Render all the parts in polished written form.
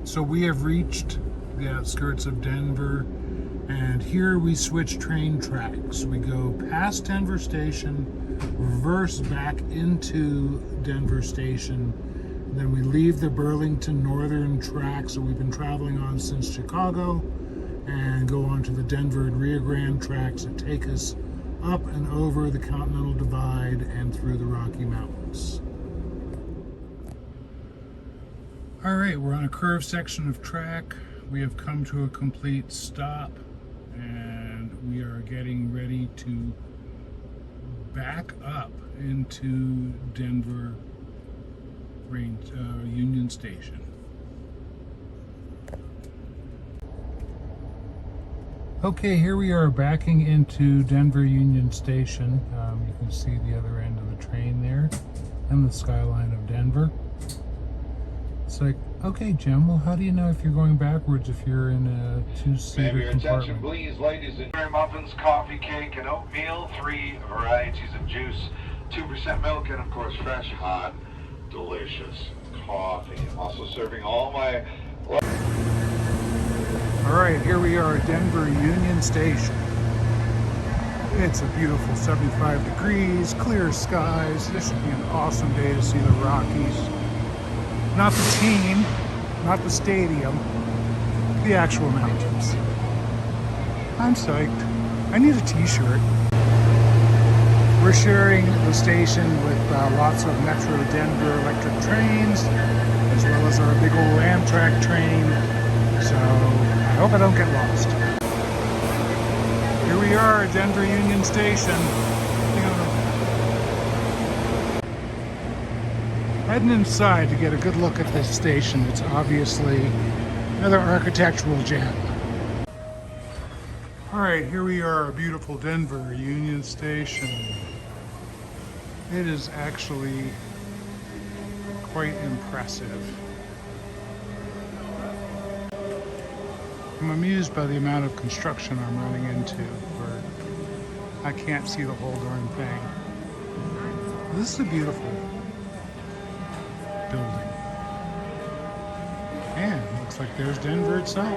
So we have reached the outskirts of Denver, and here we switch train tracks. We go past Denver Station, reverse back into Denver Station, and then we leave the Burlington Northern tracks that we've been traveling on since Chicago, and go on to the Denver and Rio Grande tracks that take us up and over the Continental Divide and through the Rocky Mountains. All right, we're on a curved section of track. We have come to a complete stop, and we are getting ready to back up into Denver Union Station. Okay, here we are backing into Denver Union Station. You can see the other end of the train there and the skyline of Denver. It's like, okay, Jim, well, how do you know if you're going backwards if you're in a two-seater compartment? Attention, please, ladies and gentlemen. Muffins, coffee, cake, and oatmeal. 3 varieties of juice, 2% milk, and of course, fresh, hot, delicious coffee. I'm also serving all my... All right, here we are at Denver Union Station. It's a beautiful 75 degrees, clear skies. This should be an awesome day to see the Rockies. Not the team, not the stadium, the actual mountains. I'm psyched. I need a t-shirt. We're sharing the station with lots of Metro Denver electric trains, as well as our big old Amtrak train. So I hope I don't get lost. Here we are at Denver Union Station. Heading inside to get a good look at this station. It's obviously another architectural gem. All right, here we are, a beautiful Denver Union Station. It is actually quite impressive. I'm amused by the amount of construction I'm running into, where I can't see the whole darn thing. This is a beautiful building. And looks like there's Denver itself.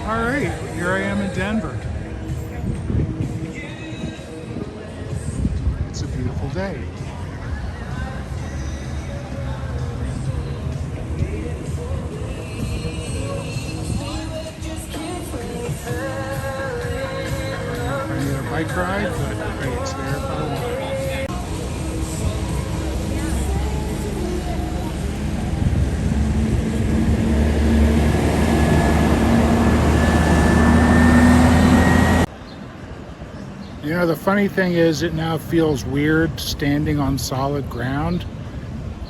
All right, here I am in Denver. It's a beautiful day. I need a bike ride, but hey, it's there if I want it. You know, the funny thing is it now feels weird standing on solid ground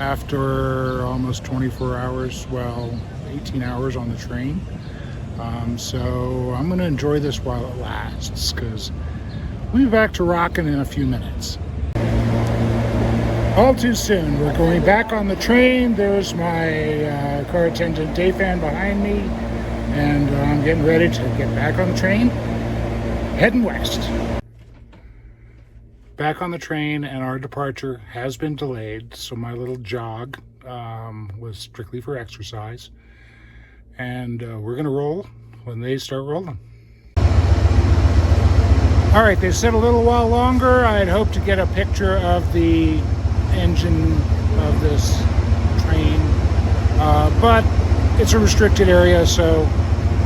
after almost 24 hours, well, 18 hours on the train. So I'm going to enjoy this while it lasts, because we'll be back to rocking in a few minutes. All too soon, we're going back on the train. There's my car attendant Dayfan behind me, and I'm getting ready to get back on the train, heading west. Back on the train, and our departure has been delayed, so my little jog was strictly for exercise. And we're gonna roll when they start rolling. All right, they said a little while longer. I had hoped to get a picture of the engine of this train, but it's a restricted area, so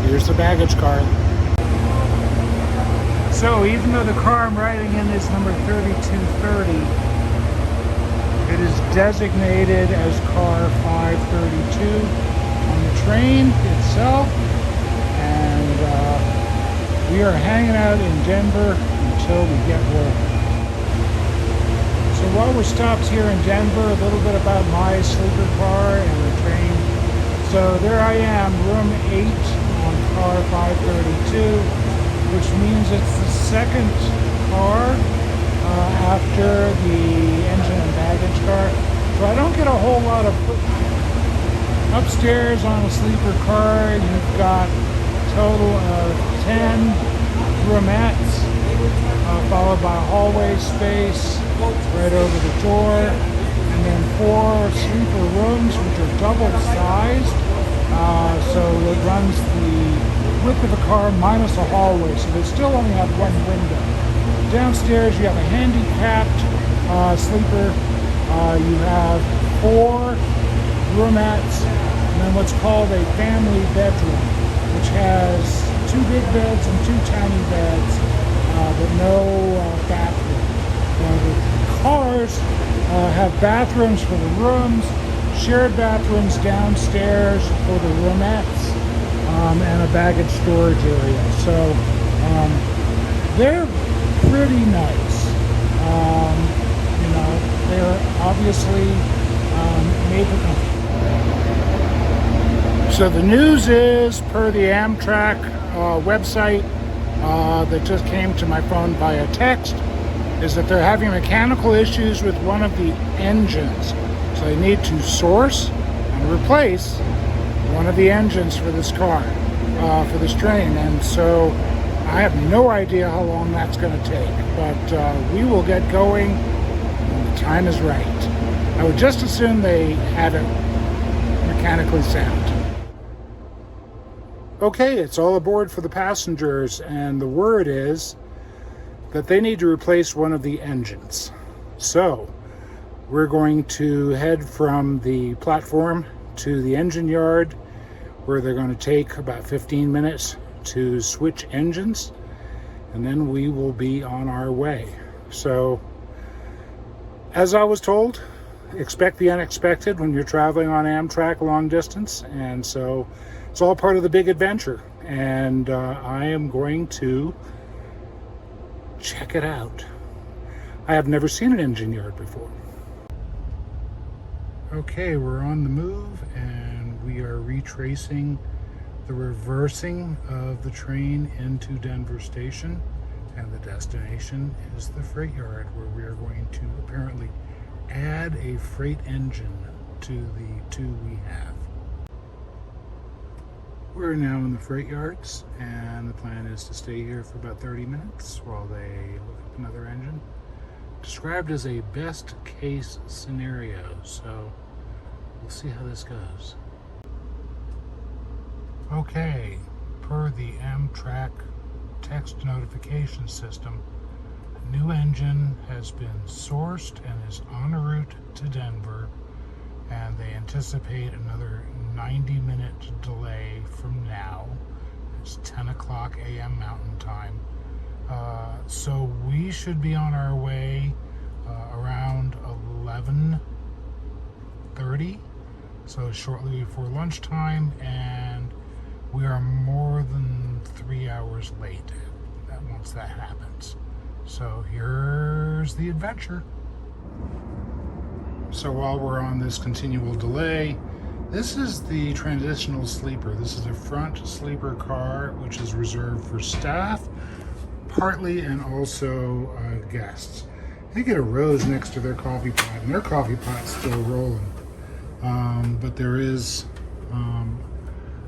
here's the baggage car. So even though the car I'm riding in is number 3230, it is designated as car 532 on the train itself, and we are hanging out in Denver until we get rolling. So while we're stopped here in Denver, a little bit about my sleeper car and the train. So there I am, room 8 on car 532, which means it's the second car after the engine and baggage car. So I don't get a whole lot of upstairs on a sleeper car. You've got a total of 10 roomettes, followed by hallway space right over the door. and then 4 sleeper rooms, which are double sized. So it runs the width of a car minus a hallway, so they still only have one window. Downstairs you have a handicapped sleeper. You have 4 roomettes, and then what's called a family bedroom, which has 2 big beds and 2 tiny beds, but no bathroom. The cars have bathrooms for the rooms, shared bathrooms downstairs for the roomettes, and a baggage storage area. So they're pretty nice. You know, they're obviously made for comfort. So the news is, per the Amtrak website that just came to my phone via text, is that they're having mechanical issues with one of the engines. So they need to source and replace one of the engines for this car, for this train. And so I have no idea how long that's going to take, but we will get going when the time is right. I would just assume they had it mechanically sound. Okay, it's all aboard for the passengers, and the word is that they need to replace one of the engines. So we're going to head from the platform to the engine yard, where they're going to take about 15 minutes to switch engines, and then we will be on our way. So, as I was told, expect the unexpected when you're traveling on Amtrak long distance, and so it's all part of the big adventure, and I am going to check it out. I have never seen an engine yard before. Okay, we're on the move, and we are retracing the reversing of the train into Denver Station, and the destination is the freight yard, where we are going to apparently add a freight engine to the 2 we have. We're now in the freight yards, and the plan is to stay here for about 30 minutes while they look up another engine. Described as a best case scenario, so we'll see how this goes. Okay, per the Amtrak text notification system, a new engine has been sourced and is en route to Denver, and they anticipate another 90-minute delay from now. It's 10 o'clock a.m. Mountain Time. So we should be on our way around 11:30, so shortly before lunchtime, and we are more than 3 hours late once that happens. So here's the adventure. So while we're on this continual delay, this is the transitional sleeper. This is a front sleeper car, which is reserved for staff, partly, and also guests. They get a rose next to their coffee pot, and their coffee pot's still rolling. But there is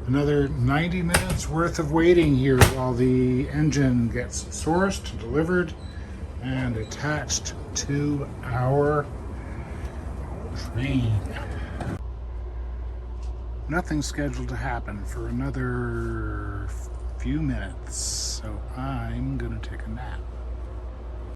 another 90 minutes worth of waiting here while the engine gets sourced, delivered, and attached to our train. Nothing's scheduled to happen for another few minutes, so I'm gonna take a nap.